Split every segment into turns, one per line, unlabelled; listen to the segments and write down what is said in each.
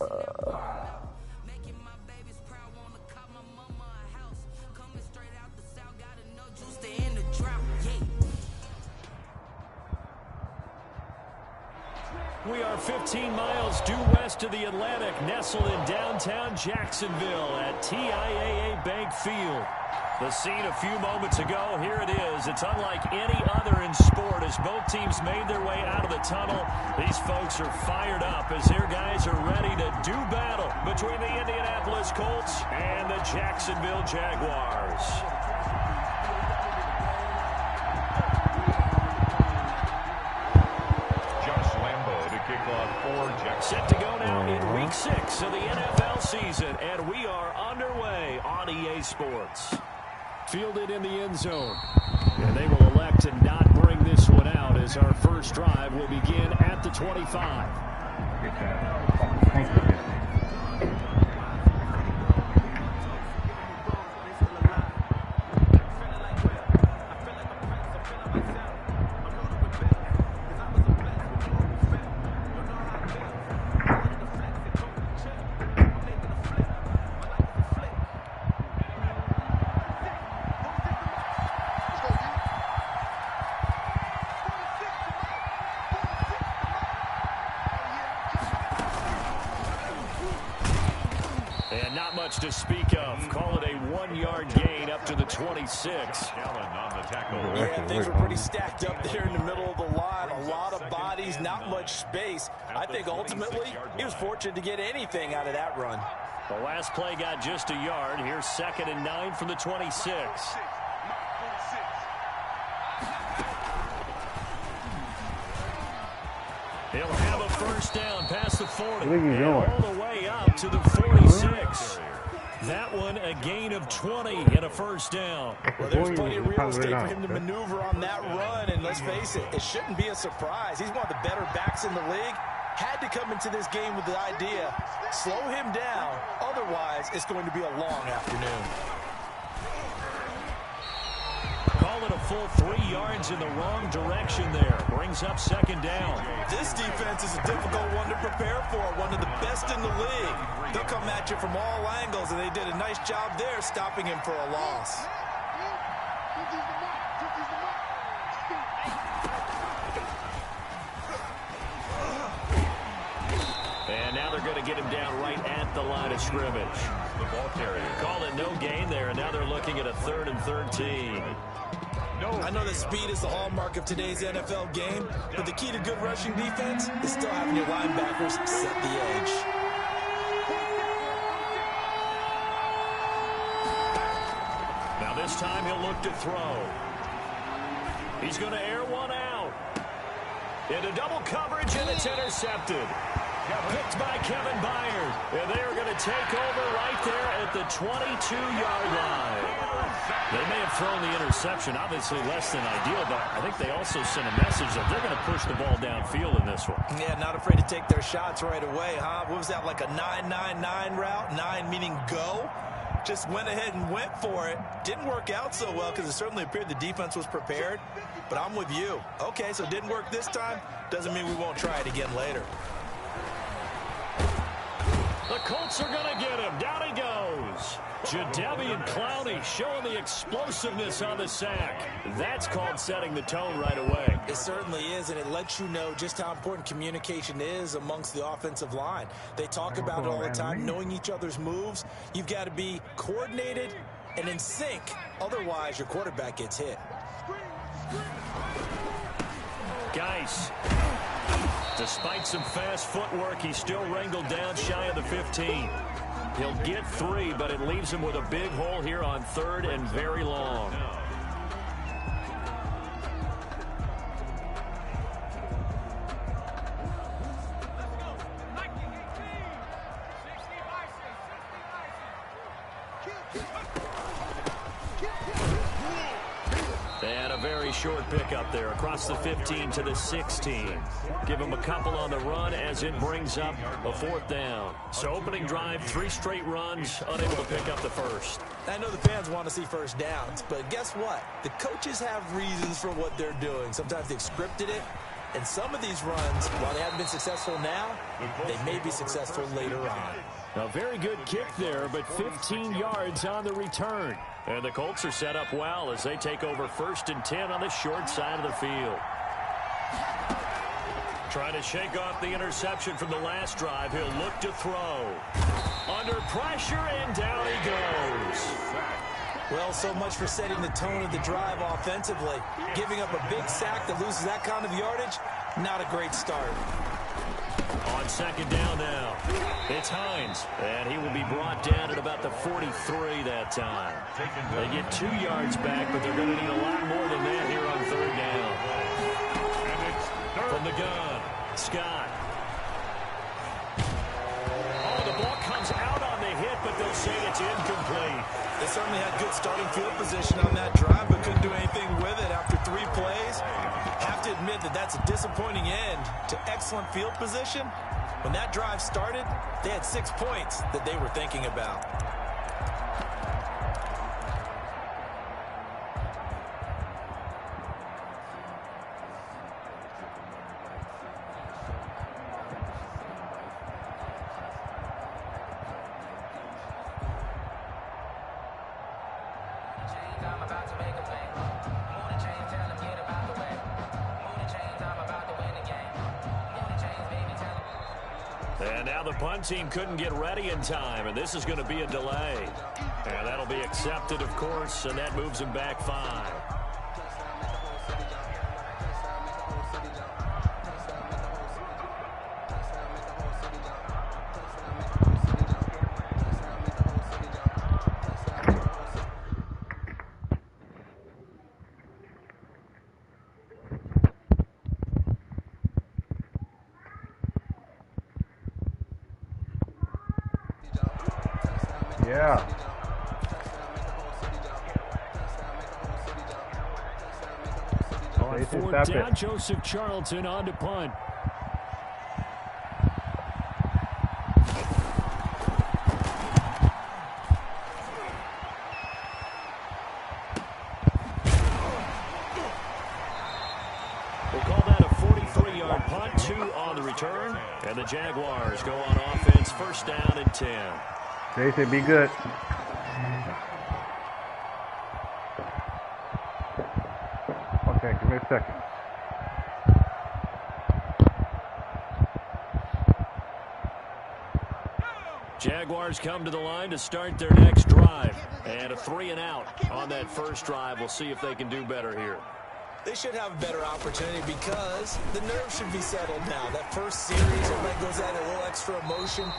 We are 15 miles due west of the Atlantic, nestled in downtown Jacksonville at TIAA Bank Field. The scene a few moments ago, here it is. It's unlike any other in sport as both teams made their way out of the tunnel. These folks are fired up as their guys are ready to do battle between the Indianapolis Colts and the Jacksonville Jaguars.
Josh Lambo to kick off for Jacksonville.
Set to go now in Week 6 of the NFL season, and we are underway on EA Sports. Fielded in the end zone. And they will elect to not bring this one out as our first drive will begin at the 25.
Thank you.
To speak of. Call it a 1-yard gain up to the 26.
Yeah, things were pretty stacked up there in the middle of the line. A lot of bodies, not much space. I think ultimately he was fortunate to get anything out of that run.
The last play got just a yard. Here's 2nd and 9 from the 26. He'll have a first down past the 40.
What are you doing?
All the way up to the 46. That one a gain of 20 and a first down.
Well, there's plenty of real estate for him to maneuver on that run, and let's face it, it shouldn't be a surprise. He's one of the better backs in the league. Had to come into this game with the idea, slow him down, otherwise it's going to be a long afternoon.
Call it a full 3 yards in the wrong direction there. Brings up 2nd down.
This defense is a difficult one to prepare for, one of the best in the league. They'll come at you from all angles, and they did a nice job there stopping him for a loss.
And now they're going to get him down right at the line of scrimmage.
The ball carrier.
Call it no gain there, and now they're looking at a 3rd and 13.
I know that speed is the hallmark of today's NFL game, but the key to good rushing defense is still having your linebackers set the edge.
Now this time he'll look to throw. He's going to air one out. Into double coverage, and it's intercepted. Picked by Kevin Byard. And they are going to take over right there at the 22-yard line. They may have thrown the interception, obviously less than ideal, but I think they also sent a message that they're going to push the ball downfield in this one.
Yeah, not afraid to take their shots right away, huh? What was that, like a 9-9-9 route? 9 meaning go? Just went ahead and went for it. Didn't work out so well because it certainly appeared the defense was prepared. But I'm with you. Okay, so it didn't work this time. Doesn't mean we won't try it again later.
The Colts are going to get him. Down he goes. Jadeveon Clowney showing the explosiveness on the sack. That's called setting the tone right away.
It certainly is, and it lets you know just how important communication is amongst the offensive line. They talk about it all the time, knowing each other's moves. You've got to be coordinated and in sync. Otherwise, your quarterback gets hit.
Geis. Despite some fast footwork, he's still wrangled down shy of the 15. He'll get 3, but it leaves him with a big hole here on 3rd and very long. And a very short pickup there across the 15 to the 16. Give him a couple on the run as it brings up a 4th down. So opening drive, 3 straight runs, unable to pick up the first.
I know the fans want to see first downs, but guess what? The coaches have reasons for what they're doing. Sometimes they've scripted it. And some of these runs, while they haven't been successful now, they may be successful later on.
A very good kick there, but 15 yards on the return. And the Colts are set up well as they take over 1st and 10 on the short side of the field. Trying to shake off the interception from the last drive. He'll look to throw. Under pressure, and down he goes.
Well, so much for setting the tone of the drive offensively. Giving up a big sack that loses that kind of yardage, not a great start.
On 2nd down now, it's Hines, and he will be brought down at about the 43 that time. They get 2 yards back, but they're going to need a lot more than that here on 3rd down. From the gun, Scott. Oh, the ball comes out on the hit, but they'll say it's incomplete.
They certainly had good starting field position on that drive, but couldn't do anything with it after 3 plays. Have to admit that that's a disappointing end to excellent field position. When that drive started, they had 6 points that they were thinking about.
And now the punt team couldn't get ready in time, and this is going to be a delay. And that'll be accepted, of course, and that moves him back 5.
Yeah.
On 4th down, Joseph Charlton on to punt. We'll call that a 43-yard punt, 2 on the return, and the Jaguars go on offense, 1st down and 10.
Jason, be good. Okay, give me a second.
Jaguars come to the line to start their next drive. And a 3-and-out on that first drive. We'll see if they can do better here.
They should have a better opportunity because the nerves should be settled now. That first series, everybody goes out a little extra emotion.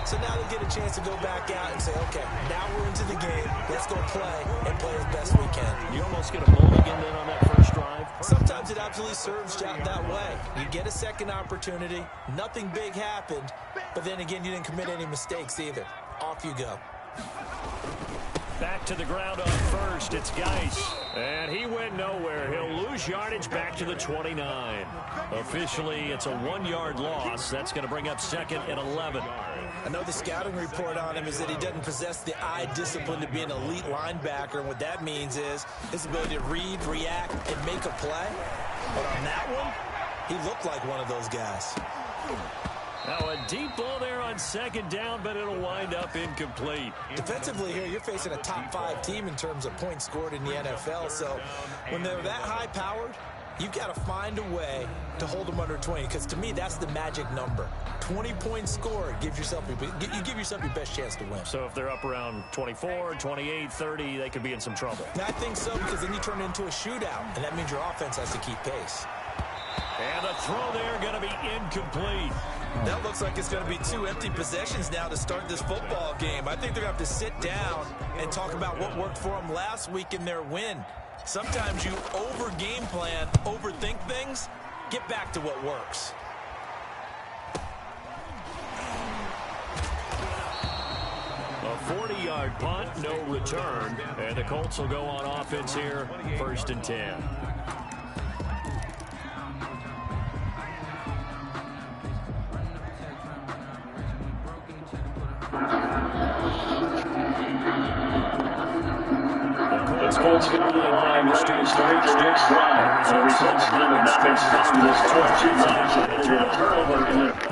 So now they get a chance to go back out and say, okay, now we're into the game. Let's go play and play as best we can.
You almost get a mulligan then on that first drive?
Sometimes it absolutely serves out that way. You get a second opportunity. Nothing big happened. But then again, you didn't commit any mistakes either. Off you go.
Back to the ground on first. It's Geis. And he went nowhere. He'll lose yardage back to the 29. Officially, it's a 1-yard loss. That's going to bring up 2nd and 11.
I know the scouting report on him is that he doesn't possess the eye discipline to be an elite linebacker. And what that means is his ability to read, react, and make a play. But on that one, he looked like one of those guys.
Now a deep ball there on 2nd down, but it'll wind up incomplete.
Defensively here, you're facing a top 5 team in terms of points scored in the NFL. So when they're that high-powered, you've got to find a way to hold them under 20. Because to me, that's the magic number. 20 points scored, you give yourself your best chance to win.
So if they're up around 24, 28, 30, they could be in some trouble.
Now, I think so, because then you turn it into a shootout, and that means your offense has to keep pace.
And the throw there going to be incomplete.
That looks like it's going to be 2 empty possessions now to start this football game. I think they're going to have to sit down and talk about what worked for them last week in their win. Sometimes you over-game plan, overthink things. Get back to what works.
A 40-yard punt, no return. And the Colts will go on offense here, 1st and 10. falls in line to start the next down. And it results in the Lions spending this turnover.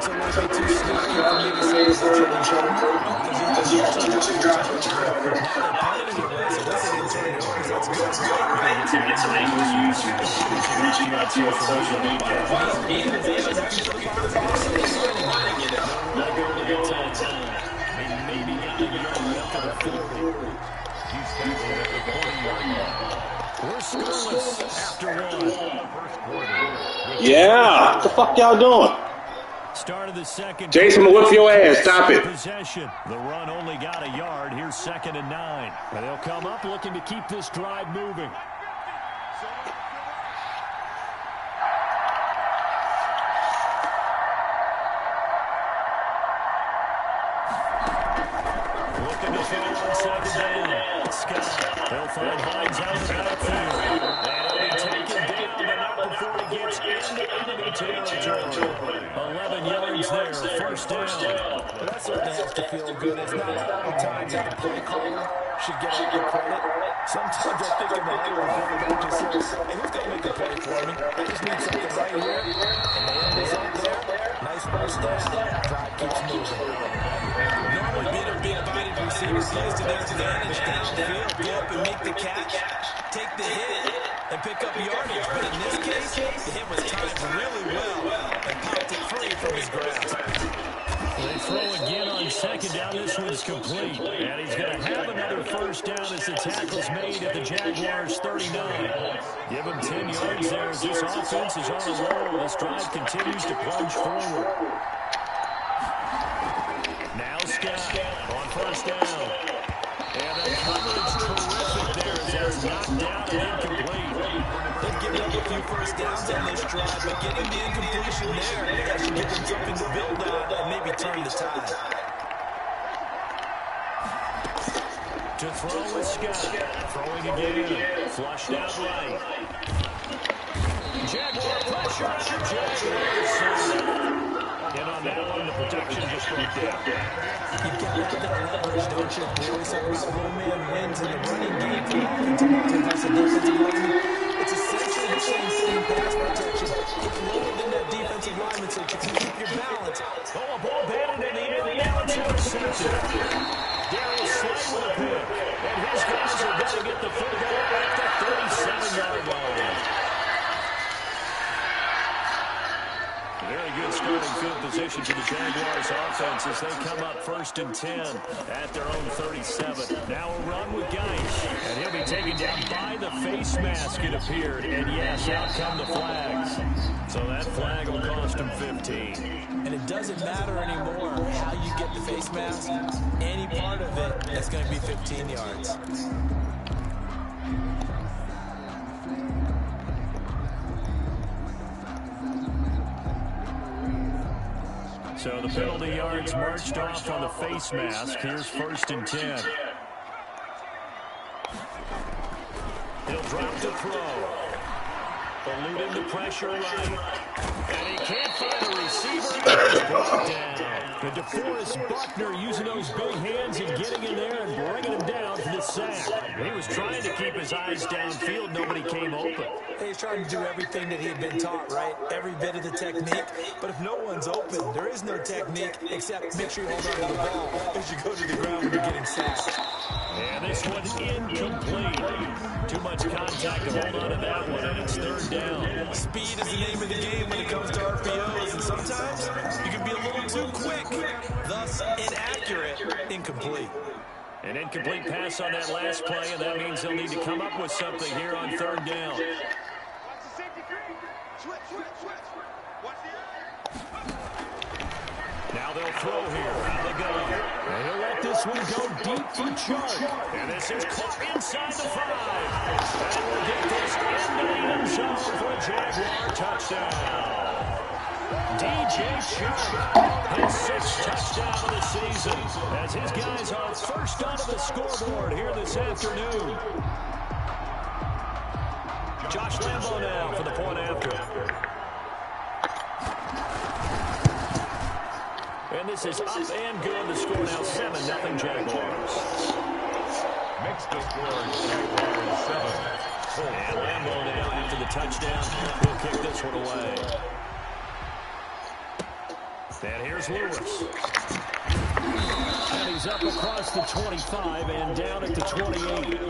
So it would be too sneaky for me to say it's returning turnover because you have to drive. Now they're playing it well, so this is returning turnovers. That's good.
Get some angles reaching out to you on social media. Let go to get time. Maybe got a yard left of the 40. He's tackled at the 40-yard line. We're scoreless after one.
Yeah, what the fuck y'all doing?
Start of the second.
Jason, whip your ass. Stop it.
Possession. The run only got a yard. Here's 2nd and 9. And they'll come up looking to keep this drive moving. Looking to throw on 2nd down. Scott. They'll find Hines out of the backfield. And he'll be taken down, but not before he gets into enemy territory. 11 yards there, 1st down.
Well, that certainly has to feel good. It's not all the times that the play caller should get all the credit. Sometimes I think in the huddle, the quarterback just says, hey, who's going to make the play for me? I just need something right here. And the end is up there. Nice 1st down. Drive keeps moving. Normally being a big-bodied receiver plays to their advantage downfield. Go up and make the catch, take the hit, and pick up yardage. But in this case, the hit was timed really well and popped it free from his grasp.
They throw again on 2nd down. This one's complete. And he's going to have another 1st down as the tackle's made at the Jaguars' 39. Give him 10 yards there as this offense is on a roll. This drive continues to plunge forward. Now Scott on 1st down. And the coverage terrific there as that's knocked down and incomplete.
They've given up a few 1st downs on this drive, but getting the incompletion there, that should give them something to build on and maybe turn the tide.
To throw with Scott. Throwing again. Flushed out right. Jaguar pressure. Jaguars. And on that one, the protection just broke down.
You've got to have that leverage, don't you? We always talk about low-man wins in the running game for offensive line versus defensive lineman. It's essentially the same thing, pass protection. Get lower than that defensive lineman so you can keep your balance.
Oh, a ball batted in the air, and now it's intercepted. Darius Slay with a pick. And his guys are going to get the football at the 37-yard line. Very good starting field position to the Jaguars offense as they come up 1st and 10 at their own 37. Now a run with Geis, and he'll be taken down by the face mask, it appeared. And yes, out come the flags. So that flag will cost him 15.
And it doesn't matter anymore how you get the face mask. Any part of it, that's going to be 15 yards.
So the penalty yards marched off on the face mask. Here's 1st and 10. He'll drop to throw. Eluding the pressure right. And he can't find a receiver. He's brought down. And DeForest Buckner using those big hands and getting in there and bringing him down for the sack. He was trying to keep his eyes downfield. Nobody came open.
He's trying to do everything that he had been taught, right? Every bit of the technique. But if no one's open, there is no technique except make sure you hold on to the ball as you go to the ground when you're getting sacked.
And this one's incomplete. Too much contact to hold on to that one, and it's 3rd down.
Speed is the name of the game when it comes to RPOs, and sometimes you can be a little too quick, thus inaccurate, incomplete.
An incomplete pass on that last play, and that means they'll need to come up with something here on 3rd down. Now they'll throw here. Out they go. And he'll let this one go deep for Chark. And this is caught inside the 5. And we'll get this into the end zone for a Jaguar touchdown. DJ Chark, his 6th touchdown of the season, as his guys are first onto the scoreboard here this afternoon. Josh Lambo now for the point after. And this is up and good. The score now 7-0 Jaguars.
Makes the score Jaguars 7.
And Lambo now after the touchdown. He'll kick this one away. And here's Lewis. And he's up across the 25 and down at the 28.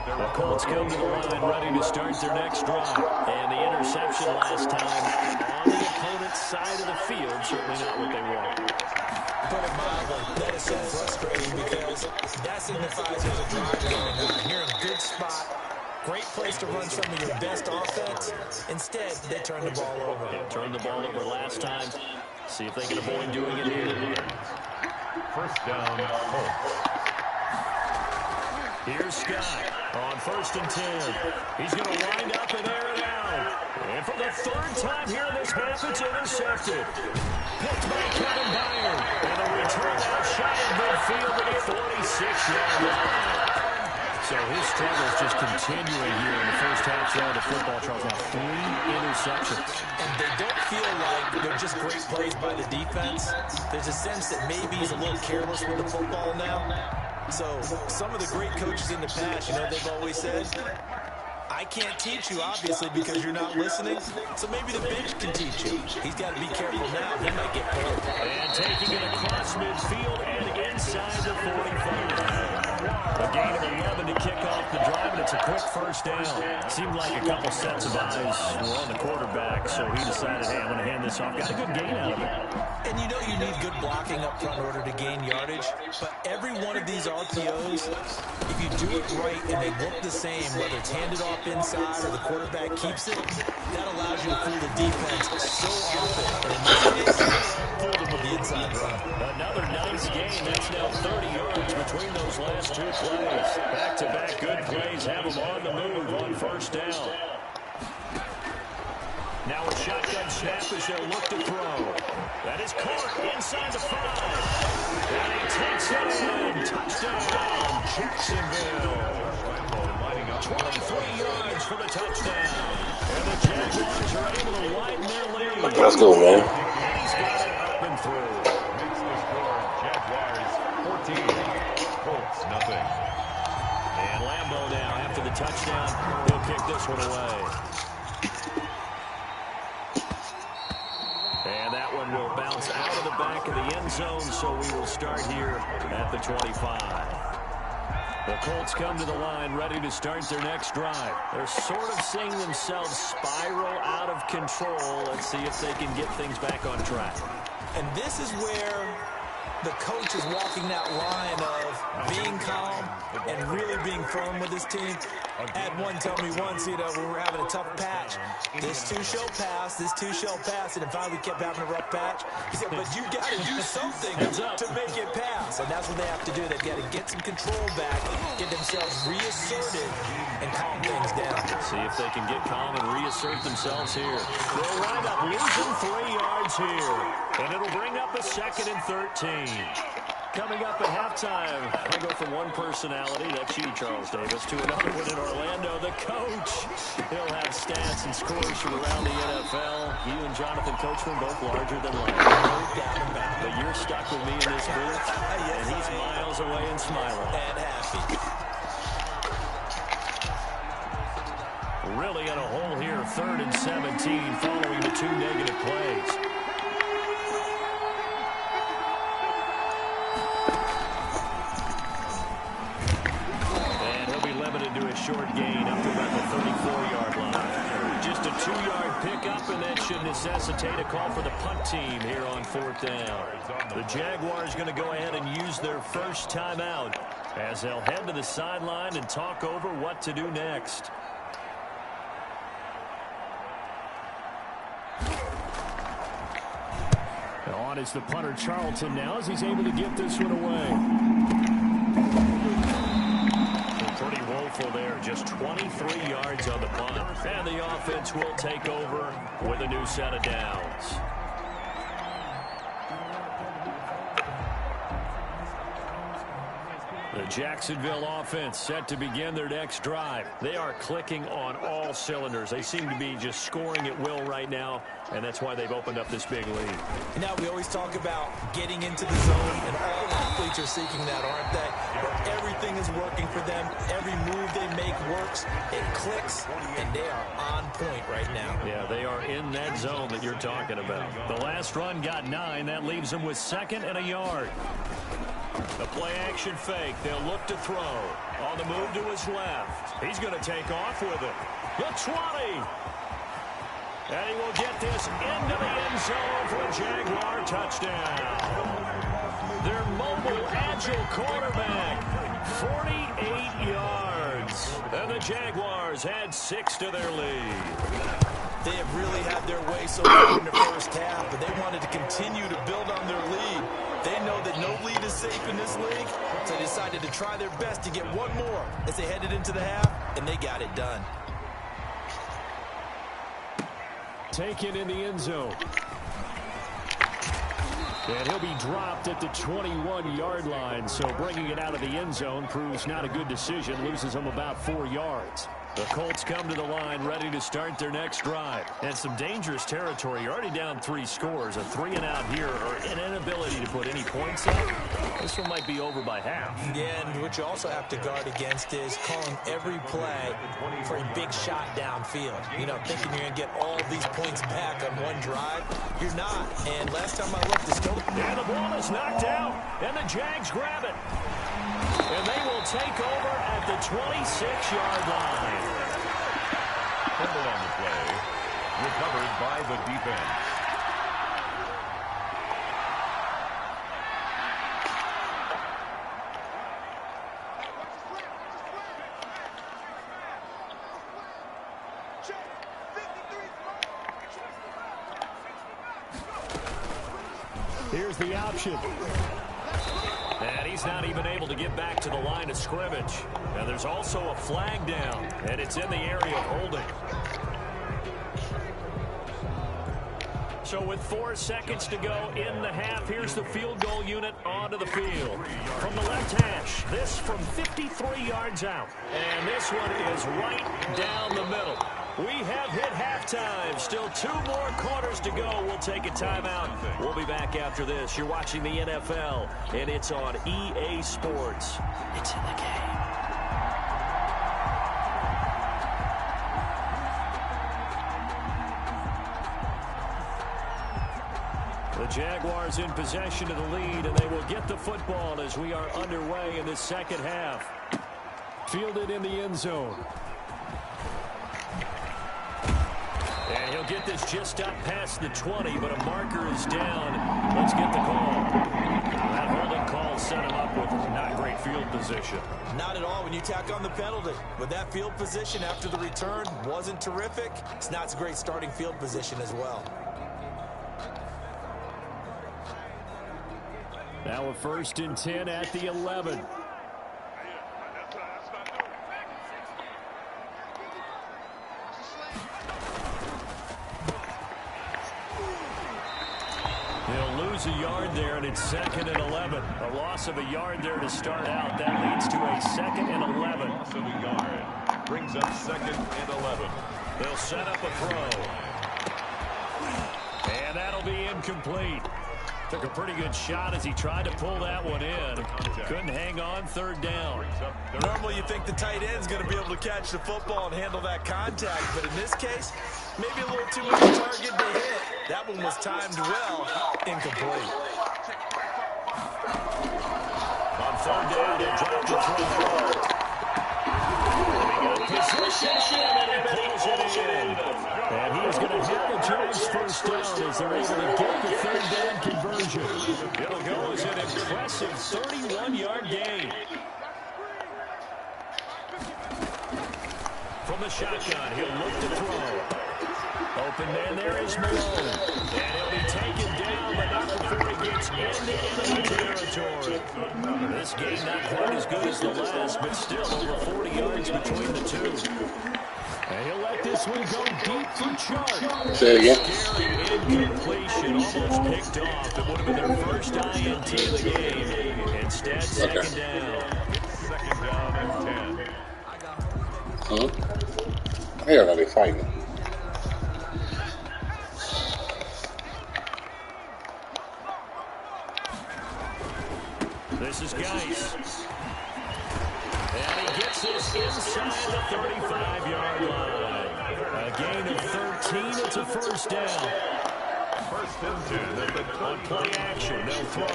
The Colts come to the line ready to start their next drive. And the interception last time on the opponent's side of the field. Certainly not what they want.
Put it mildly, that is so frustrating because that signifies there's a drive going on. You're in a good spot. Great place to run some of your best offense. Instead, they turn the ball over.
They turned the ball over last time. See if they can avoid doing it here.
First down, Colts.
Here's Scott on 1st and 10. He's going to wind up and air it out. And for the third time here in this half, it's intercepted. Picked by Kevin Byard. And a return out shot in midfield at the 46-yard line. So his struggles just continuing here in the first half of the football, Charles. Now 3 interceptions.
And they don't feel like they're just great plays by the defense. There's a sense that maybe he's a little careless with the football now. So some of the great coaches in the past, you know, they've always said, I can't teach you, obviously, because you're not listening. So maybe the bench can teach you. He's got to be careful now. He might get pulled.
And taking it across midfield and inside the 45. A gain of 11 to kick off the drive, and it's a quick first down. Seemed like a couple sets of eyes were on the quarterback, so he decided, hey, I'm going to hand this off. Got a good gain out of it.
And you know you need good blocking up front in order to gain yardage, but every one of these RPOs, if you do it right and they look the same, whether it's handed off inside or the quarterback keeps it, that allows you to fool the defense so often. And in this case, fooled them with the inside run.
Another nice game. That's now 30 yards between those last two plays. Back-to-back good plays have them on the move on first down. Now a shotgun snap as they'll look to throw. That is caught inside the 5. And he takes it in. Touchdown, Jacksonville. 23 yards for the touchdown. And the Jaguars are able to widen their lead.
Let's go, man.
He's got it up and through.
Makes the score Jaguars 14. Colts nothing.
And Lambo now after the touchdown. He'll kick this one away. And that one will bounce out of the back of the end zone, so we will start here at the 25. The Colts come to the line ready to start their next drive. They're sort of seeing themselves spiral out of control. Let's see if they can get things back on track.
And this is where the coach is walking that line of being calm and really being firm with his team. I had one tell me once, you know, we were having a tough patch. This too shall pass, this too shall pass. And in fact, we kept having a rough patch. He said, but you got to do something to make it pass. And that's what they have to do. They've got to get some control back, get themselves reasserted, and calm things down.
See if they can get calm and reassert themselves here. They'll wind up losing 3 yards here. And it'll bring up a 2nd and 13. Coming up at halftime, I go from one personality, that's you, Charles Davis, to another one in Orlando, the coach. He'll have stats and scores from around the NFL. You and Jonathan Coachman both larger than life. But you're stuck with me in this booth, and he's miles away and smiling.
And happy.
Really in a hole here, 3rd and 17, following the 2 negative plays. Short gain up to about the 34-yard line. Just a 2-yard pickup, and that should necessitate a call for the punt team here on 4th down. The Jaguars going to go ahead and use their first timeout as they'll head to the sideline and talk over what to do next. On is the punter Charlton now as he's able to get this one away. Pretty woeful there, just 23 yards on the punt. And the offense will take over with a new set of downs. The Jacksonville offense set to begin their next drive. They are clicking on all cylinders. They seem to be just scoring at will right now, and that's why they've opened up this big lead.
Now, we always talk about getting into the zone, and all athletes are seeking that, aren't they? But everything is working for them. Every move they make works. It clicks, and they are on point right now.
Yeah, they are in that zone that you're talking about. The last run got 9. That leaves them with 2nd and a yard. The play-action fake. They'll look to throw. On the move to his left. He's going to take off with it. The 20. And he will get this into the end zone for a Jaguar touchdown. Their mobile, agile quarterback. 48 yards. And the Jaguars add 6 to their lead.
They have really had their way so far in the first half, but they wanted to continue to build on their lead. They know that no lead is safe in this league, so they decided to try their best to get one more as they headed into the half, and they got it done.
Taken in the end zone. And he'll be dropped at the 21-yard line, so bringing it out of the end zone proves not a good decision, loses him about 4 yards. The Colts come to the line ready to start their next drive. And some dangerous territory. You're already down 3 scores. A 3-and-out here, or an inability to put any points up. This one might be over by half.
Yeah, and what you also have to guard against is calling every play for a big shot downfield. You know, thinking you're going to get all these points back on one drive. You're not. And last time I looked, it's still...
And the ball is knocked out, and the Jags grab it. And they will take over at the 26-yard line.
Fumble on the play. Recovered by the defense.
Here's the option. And he's not even able to get back to the line of scrimmage. And there's also a flag down, and it's in the area of holding. So with 4 seconds to go in the half, here's the field goal unit onto the field. From the left hash, this from 53 yards out. And this one is right down the middle. We have hit halftime. Still 2 more quarters to go. We'll take a timeout. We'll be back after this. You're watching the NFL, and it's on EA Sports. It's in the game. The Jaguars in possession of the lead, and they will get the football as we are underway in the second half. Fielded in the end zone. And he'll get this just up past the 20, but a marker is down. Let's get the call. That holding call set him up with not great field position.
Not at all when you tack on the penalty. But that field position after the return wasn't terrific. It's not a great starting field position as well.
Now a 1st and 10 at the 11. They'll lose a yard there, and it's 2nd and 11. A loss of a yard there to start out. That leads to a 2nd and 11.
Loss of a yard brings up 2nd and 11.
They'll set up a throw. And that'll be incomplete. Took a pretty good shot as he tried to pull that one in. Couldn't hang on, 3rd down.
Normally you think the tight end's going to be able to catch the football and handle that contact, but in this case, maybe a little too much target to hit. That one was timed well, incomplete.
On 3rd down, they drop the throw. Possession, and he pulls it in. And he is going to hit the Jags 1st down as they're able to get the 3rd down conversion. It'll go as an impressive 31-yard gain. From the shotgun, he'll look to throw. Open man there is Malone. And he'll be taken down, but not before he gets into enemy territory. This game not quite as good as the last, but still over 40 yards between the two. And he'll let this one go deep for Chark.
Say it again.
Scary incompletion, almost picked off. It would have been their first INT of the game. Instead, 2nd down.
Second down and 10.
Here are they fighting?
This is Geis. And he gets this inside the 35-yard line. A gain of 13. It's a first down.
First and 10 at the 20.
On play action, they'll throw.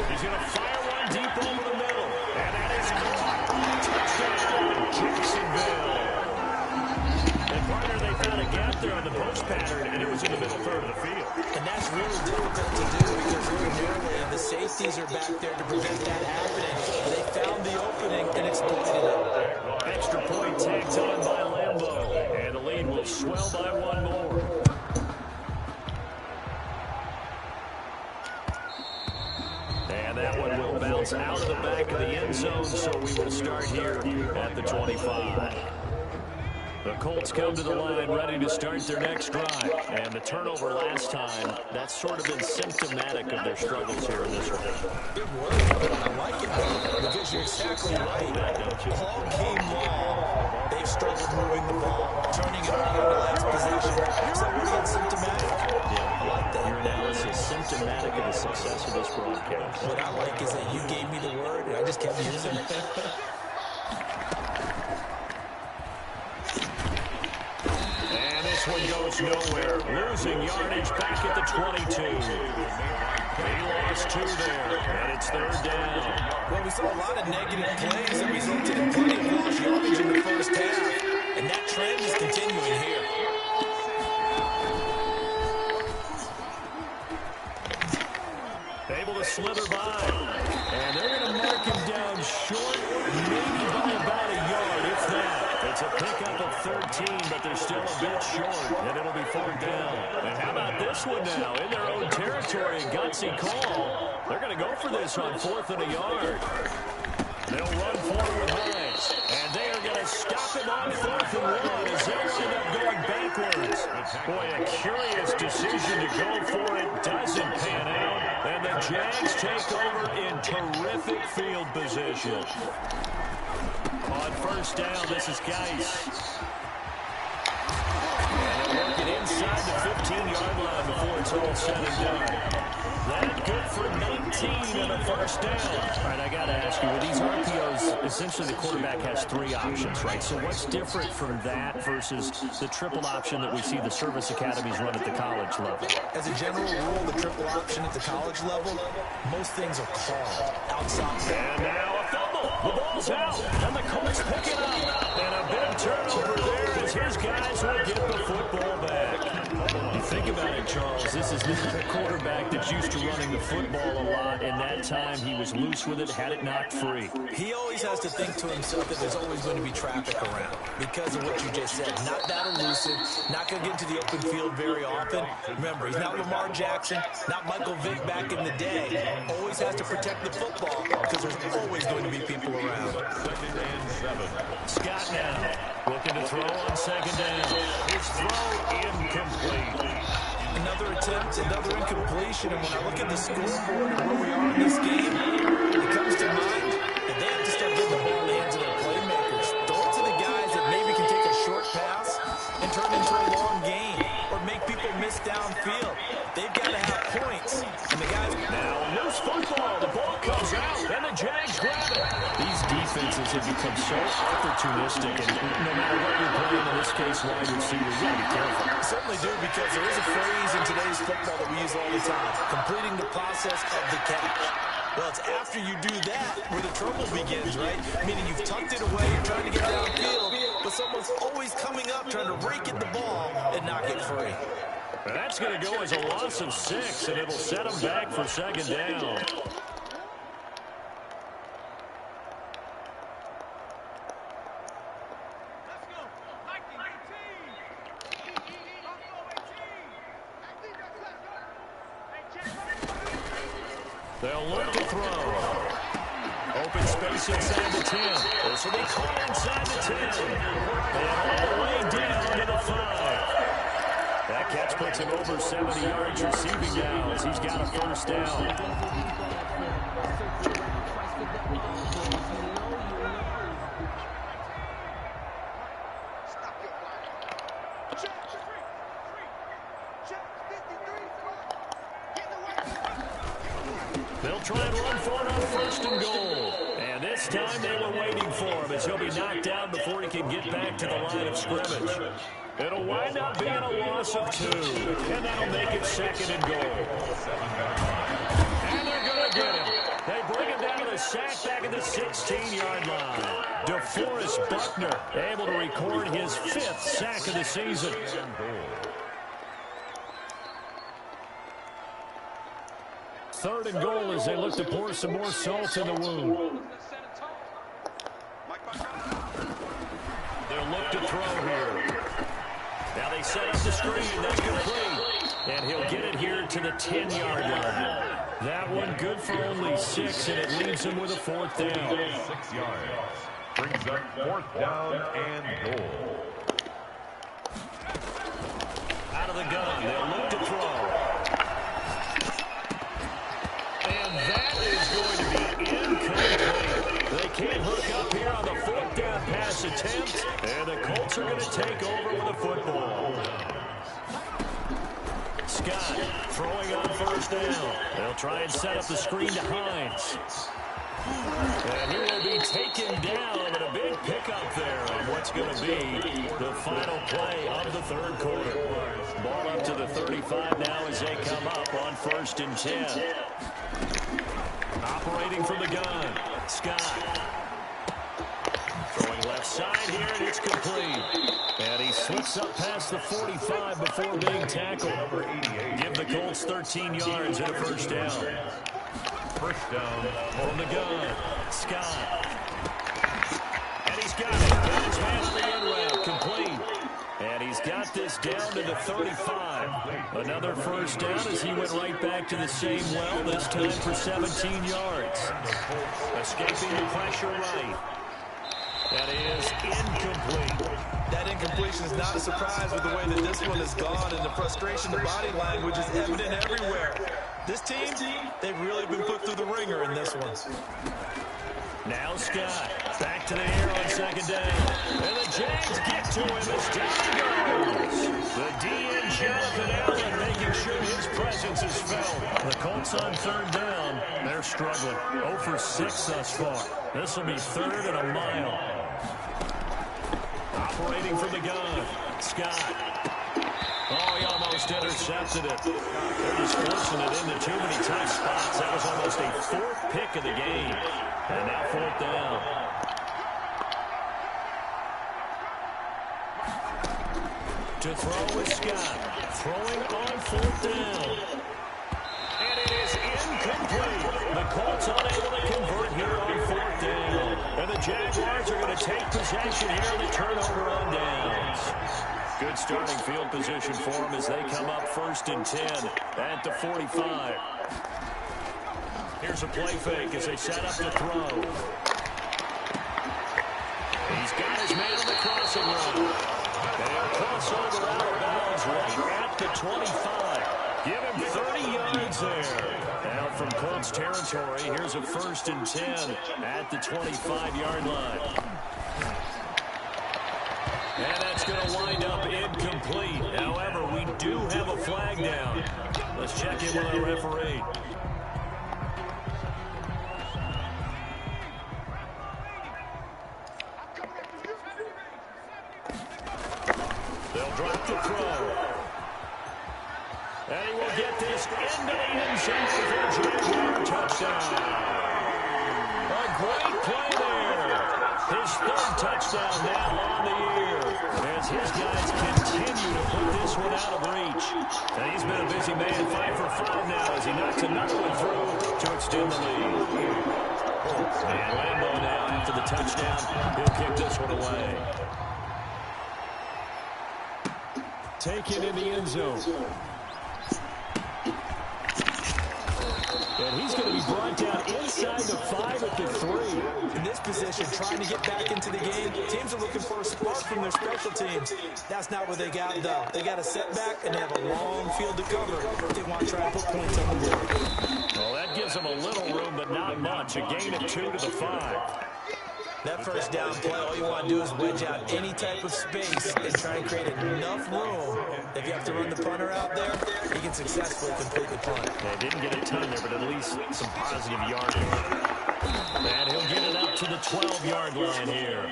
He's going to fire one deep over the middle. And that is caught. Touchdown, Jacksonville. And partner, they found a gap there on the post pattern, and it was in the middle third of the field.
And that's really difficult to do because ordinarily the safeties are back there to prevent that happening. They found the opening and exploited it.
Extra point tagged on by Lambo. And the lead will swell by one more. And that one will bounce out of the back of the end zone, so we will start here at the 25. The Colts come to the line ready to start their next drive. And the turnover last time, that's sort of been symptomatic of their struggles here in this one.
It was. I like it, because you're exactly right. All game long, they've struggled moving the ball, turning it around in the last possession. So we're symptomatic.
Yeah, I like that. Your analysis symptomatic of the success of this broadcast.
What I like is that you gave me the word, and I just kept using it.
This one goes nowhere. Losing yardage back at the 22. He lost 2 there, and it's third down.
Well, we saw a lot of negative plays that resulted in plenty of lost yardage in the first half, and that trend is continuing here.
Able to slither by, and they're going to mark him down short, maybe by about a yard, if that. It's a pickup of 13, but they're still a bit short, and it'll be fourth down. And how about this one now? In their own territory, gutsy call. They're going to go for this on 4th and a yard. They'll run forward with Hines, and they are going to stop him on 4th and 1 as they wind up going backwards. Boy, a curious decision to go for it. Doesn't pan out, and the Jags take over in terrific field position. On first down, this is Geis. And they'll work it inside the 15-yard line before it's all said and done. That good for 19 and a first down. All right, I got to ask you, with these RPOs, essentially the quarterback has 3 options, right? So what's different from that versus the triple option that we see the service academies run at the college level?
As a general rule, the triple option at the college level, most things are called outside.
And now a fumble. The ball's out, and the Colts pick it up. And a big turnover there as his guys will get the football back. You think about it, Charles, this is not a quarterback that's used to running the football a lot, and that time he was loose with it, had it knocked free.
He always has to think to himself that there's always going to be traffic around because of what you just said. Not that elusive, not going to get into the open field very often. Remember, he's not Lamar Jackson, not Michael Vick back in the day. Always has to protect the football because there's always going to be people around.
Second and 7.
Scott now looking to throw on second down. His throw incomplete.
Another attempt, another incompletion, and when I look at the scoreboard and where we are in this game, it comes to mind that they have to start getting the ball in the hands of their playmakers. Throw it to the guys that maybe can take a short pass and turn into a long gain or make people miss downfield. They've got to have points, and the guys...
Now, loose football. The ball comes out, and the Jags grab it. These defenses have become so opportunistic, and no matter what you're playing, in this case, wide receiver, you got to be careful.
Certainly do, because there is a phrase in today's football that we use all the time, completing the process of the catch. Well, it's after you do that where the trouble begins, right? Meaning you've tucked it away, you're trying to get downfield, but someone's always coming up trying to rake at the ball and knock it free.
That's going to go as a loss of 6, and it'll set them back for second down. They'll look to throw. Open space inside the 10. This will be caught inside the 10. And all the way down to the 5. That catch puts him over 70 yards receiving downs. He's got a first down. going for it on first and goal. And this time they were waiting for him as he'll be knocked down before he can get back to the line of scrimmage. It'll wind up being a loss of 2, and that'll make it second and goal. And they're going to get him. They bring him down to the sack back at the 16-yard line. DeForest Buckner able to record his 5th sack of the season. Third and goal as they look to pour some more salt in the wound. They'll look to throw here. Now they set up the screen. That's complete. And he'll get it here to the 10-yard line. That one good for only 6, and it leaves him with a 4th down.
6 yards. Brings up 4th down and goal.
Out of the gun. They'll look to throw. And that is going to be incomplete. They can't hook up here on the 4th down pass attempt, and the Colts are going to take over with a football. Scott throwing on first down. They'll try and set up the screen to Hines. And he will be taken down, and a big pickup there on what's going to be the final play of the 3rd quarter. Ball up to the 35 now as they come up on 1st and 10. Operating from the gun, Scott. Throwing left side here, and it's complete. And he slips up past the 45 before being tackled. Give the Colts 13 yards and a 1st down.
1st down
from the gun, Scott. And he's got it. Got his man on the end route, complete. And he's got this down to the 35. Another 1st down as he went right back to the same well, this time for 17 yards. Escaping the pressure right. That is incomplete.
That incompletion is not a surprise with the way that this one has gone, and the frustration, the body language is evident everywhere. This team, they've really been put through the ringer in this one.
Now Scott, back to the air on 2nd down. And the Jags get to him as down he goes. The DN, Jonathan Allen, making sure his presence is felt. The Colts on 3rd down, they're struggling. 0 for 6 thus far. This will be 3rd and a mile. Operating from the gun, Scott. Oh, he almost intercepted it. They're just forcing it into too many tough spots. That was almost a 4th pick of the game. And now 4th down. To throw is Scott. Throwing on 4th down. And it is incomplete. The Colts unable to convert here on 4th down. And the Jaguars are going to take possession here in the turnover on downs. Good starting field position for them as they come up 1st and 10 at the 45. Here's a play fake as they set up the throw. He's got his man on the crossing route. And he'll cross over out of bounds right at the 25. Give him 30 yards there. Now from Colts territory, here's a 1st and 10 at the 25-yard line. And that's going to wind up incomplete. However, we do have a flag down. Let's check in with our referee. They'll drop the throw. And he will get this into the end zone for a Jaguar touchdown. A great play there. His 3rd touchdown now on the year as his guys continue to put this one out of reach. And he's been a busy man, 5 for 5 now as he knocks another one through to extend the lead. And Lambo now after the touchdown, he'll kick this one away. Taken in the end zone. And he's going to be brought down inside the 5 at the 3.
In this position, trying to get back into the game, teams are looking for a spark from their special teams. That's not what they got, though. They got a setback, and they have a long field to cover if they want to try and put points on the board.
Well, that gives them a little room, but not much. A gain of 2 to the 5.
That first down play, all you want to do is wedge out any type of space and try and create enough room. If you have to run the punter out there, he can successfully complete the punt.
They didn't get a ton there, but at least some positive yardage. And he'll get it up to the 12-yard line here.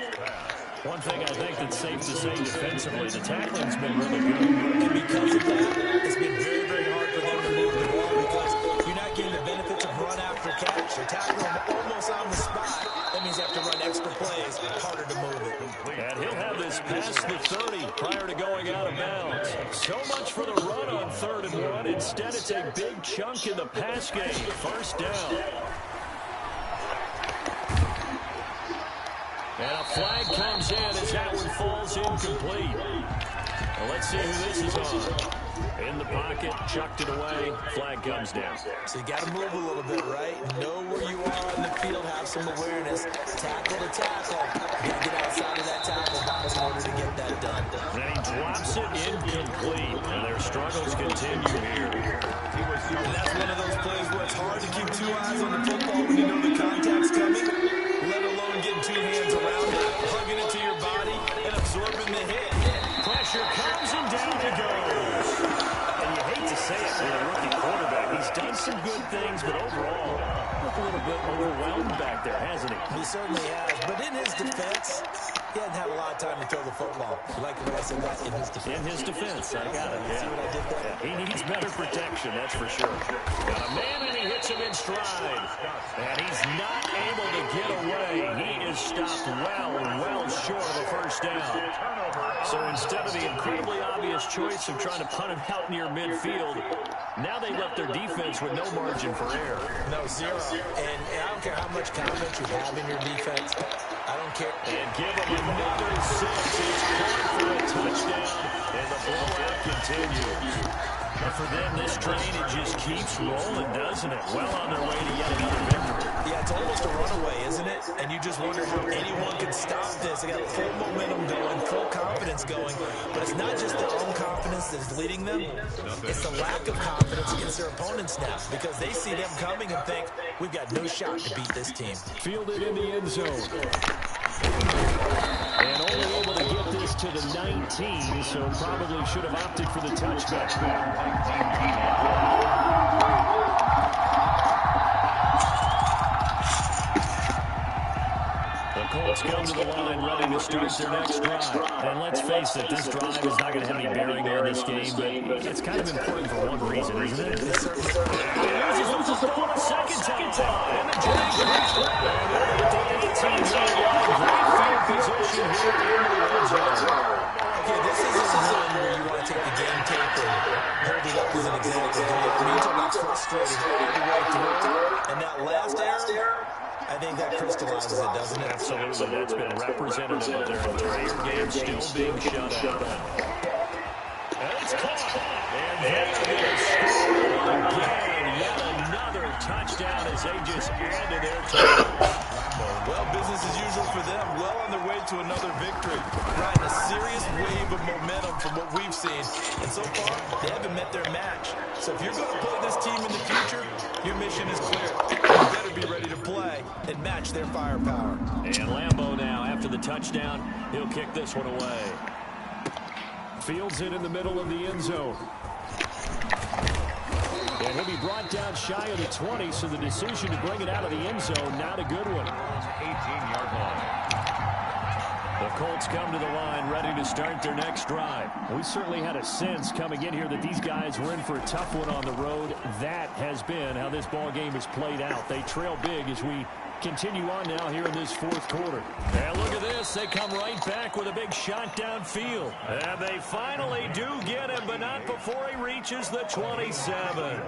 One thing I think that's safe to say defensively, the tackling's been really good.
And because of that, it's been very, very hard for them to move the ball because you're not getting the benefits of run after catch. They're tackling them almost on the spot. That means you have to run extra plays, harder to move it.
And he'll have this past the 30 prior to going out of bounds. So much for the run on 3rd and 1. Instead, it's a big chunk in the pass game. First down. And a flag comes in as that one falls incomplete. Well, let's see who this is on. In the pocket, chucked it away, flag comes down.
So you got to move a little bit, right? Know where you are on the field, have some awareness. Tackle to tackle. You got to get outside of that tackle box in order to get that done.
And he drops it incomplete. And their struggles continue here.
And that's one of those plays where it's hard to keep 2 eyes on the football when you know the contact's coming, let alone getting 2 hands around it, hugging it to your body, and absorbing the hit.
Pressure comes and down it goes. And you hate to say it for a rookie quarterback. He's done some good things, but overall, a little bit overwhelmed back there, hasn't he?
He certainly has. But in his defense, he hasn't had a lot of time to throw the football. You like the way I said that? In his defense.
In his defense, I got it.
See what I did there?
Yeah, he needs better protection, that's for sure. Got a man and he hits him in stride. And he's not able to get away. He is stopped well short of a first down. So instead of the incredibly obvious choice of trying to punt it out near midfield, now they left their defense with no margin for error.
No, 0. And I don't care how much confidence you have in your defense. I don't care.
And give him another 6. It's caught for a touchdown, and the blowout continues. But for them, this train, it just keeps rolling, doesn't it? Well on their way to yet another victory.
Yeah, it's almost a runaway, isn't it? And you just wonder how anyone can stop this. They got full momentum going, full confidence going. But it's not just their own confidence that's leading them. It's the lack of confidence against their opponents now because they see them coming and think, we've got no shot to beat this team.
Fielded in the end zone. And only able to get this to the 19, so probably should have opted for the touchback. Colts come to the line ready to start their next drive. And let's face it, this drive is not going to have any bearing on this game, but it's kind of important for one reason, isn't it? He loses the ball a second time. And the drag comes back. At the 18-yard line, great field position here in the red zone.
Okay, this isn't one where you want to take the game tape and hold it up as an example. I mean, you talk about frustrated all the way through. And that last error, I think that crystallizes it, doesn't it?
Absolutely. That's been representative of their entire game still being shut out. And it's caught. And they're going to score again. Yet another touchdown as they just add to their total.
Well, business as usual for them. Well on their way to another victory. Riding a serious wave of momentum from what we've seen. And so far, they haven't met their match. So if you're going to play this team in the future, your mission is clear. You better be ready to play and match their firepower.
And Lambeau now, after the touchdown, he'll kick this one away. Fields it in the middle of the end zone. And he'll be brought down shy of the 20, so the decision to bring it out of the end zone, not a good one.
18-yard line.
The Colts come to the line ready to start their next drive. We certainly had a sense coming in here that these guys were in for a tough one on the road. That has been how this ball game has played out. They trail big as we continue on now here in this fourth quarter. And look at this. They come right back with a big shot downfield. And they finally do get him, but not before he reaches the 27.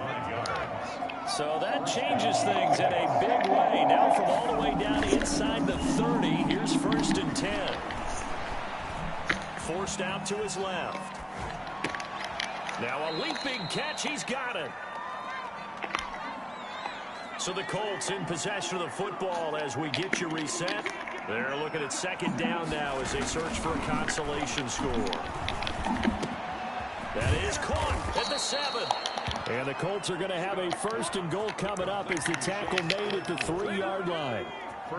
So that changes things in a big way. Now from all the way down inside the 30, here's 1st and 10. Forced out to his left. Now a leaping catch. He's got it. So the Colts in possession of the football as we get you reset. They're looking at 2nd down now as they search for a consolation score. That is caught at the 7. And the Colts are going to have a 1st and goal coming up as the tackle made at the 3-yard line.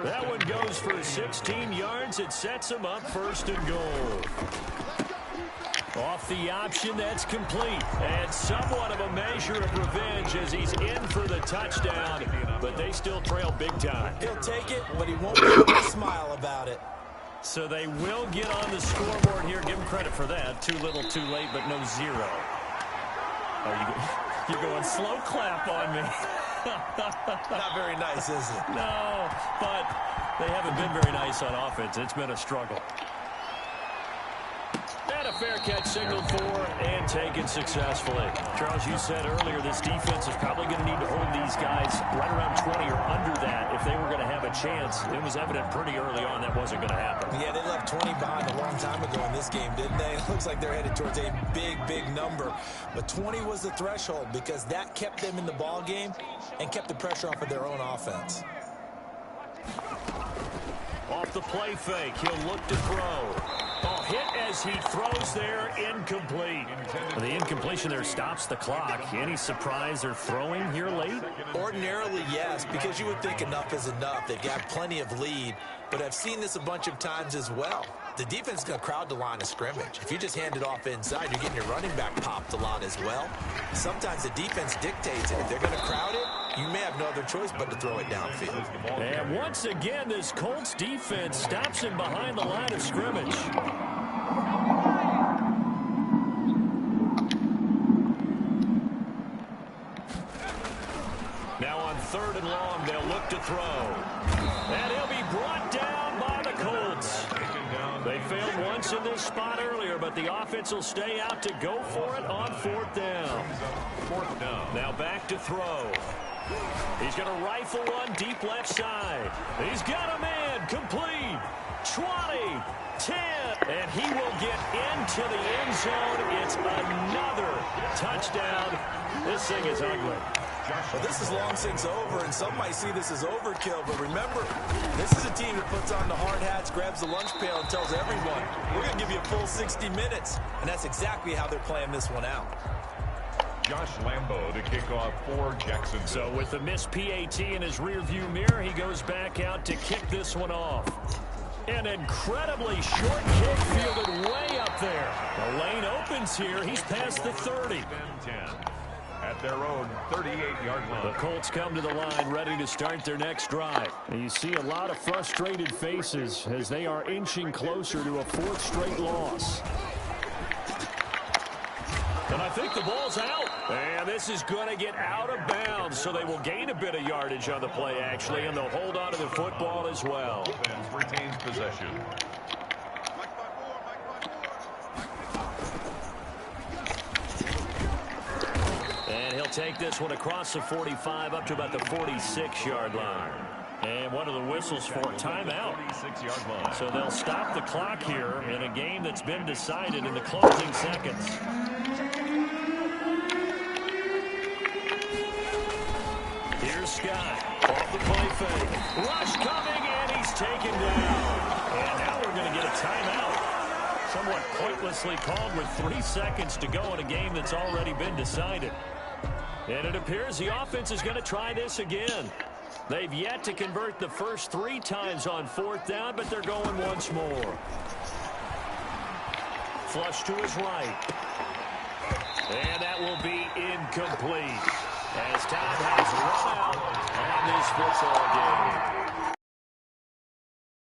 That one goes for 16 yards. It sets him up 1st and goal. Off the option, that's complete. And somewhat of a measure of revenge as he's in for the touchdown. But they still trail big time.
He'll take it, but he won't be able to smile about it.
So they will get on the scoreboard here. Give him credit for that. Too little, too late, but no 0. Oh, you're going slow clap on me.
Not very nice, is it?
No, but they haven't been very nice on offense. It's been a struggle. And a fair catch signaled for and taken successfully. Charles, you said earlier this defense is probably going to need to hold these guys right around 20 or under that if they were going to have a chance. It was evident pretty early on that wasn't going to happen.
Yeah, they left 20 behind a long time ago in this game, didn't they? It looks like they're headed towards a big, big number. But 20 was the threshold because that kept them in the ball game and kept the pressure off of their own offense.
Off the play fake, he'll look to throw. Oh, hit as he throws there, incomplete. The incompletion there stops the clock. Any surprise they're throwing here late?
Ordinarily, yes, because you would think enough is enough. They've got plenty of lead, but I've seen this a bunch of times as well. The defense is going to crowd the line of scrimmage. If you just hand it off inside, you're getting your running back popped a lot as well. Sometimes the defense dictates it. If they're going to crowd it, you may have no other choice but to throw it downfield.
And once again, this Colts defense stops him behind the line of scrimmage. Now on 3rd and long, they'll look to throw. And he'll be brought down by the Colts. They failed once in this spot earlier, but the offense will stay out to go for it on 4th down. Now back to throw. He's going to rifle one deep left side. He's got a man complete. 20, 10, and he will get into the end zone. It's another touchdown. This thing is ugly.
Well, this is long since over, and some might see this as overkill, but remember, this is a team that puts on the hard hats, grabs the lunch pail, and tells everyone, we're going to give you a full 60 minutes, and that's exactly how they're playing this one out.
Josh Lambo to kick off for Jacksonville.
So with the missed PAT in his rearview mirror, he goes back out to kick this one off. An incredibly short kick fielded way up there. The lane opens here. He's past the 30.
10 at their own 38-yard line.
The Colts come to the line ready to start their next drive. And you see a lot of frustrated faces as they are inching closer to a 4th straight loss. And I think the ball's out. And this is going to get out of bounds, so they will gain a bit of yardage on the play, actually, and they'll hold on to the football as well.
Offense retains possession.
And he'll take this one across the 45 up to about the 46-yard line. And one of the whistles for timeout.
46-yard line.
So they'll stop the clock here in a game that's been decided in the closing seconds. Here's Scott off the play fake. Rush coming, and he's taken down. And now we're going to get a timeout. Somewhat pointlessly called with 3 seconds to go in a game that's already been decided. And it appears the offense is going to try this again. They've yet to convert the first 3 times on 4th down, but they're going once more. Flush to his right. And that will be incomplete as time has run out on this football game.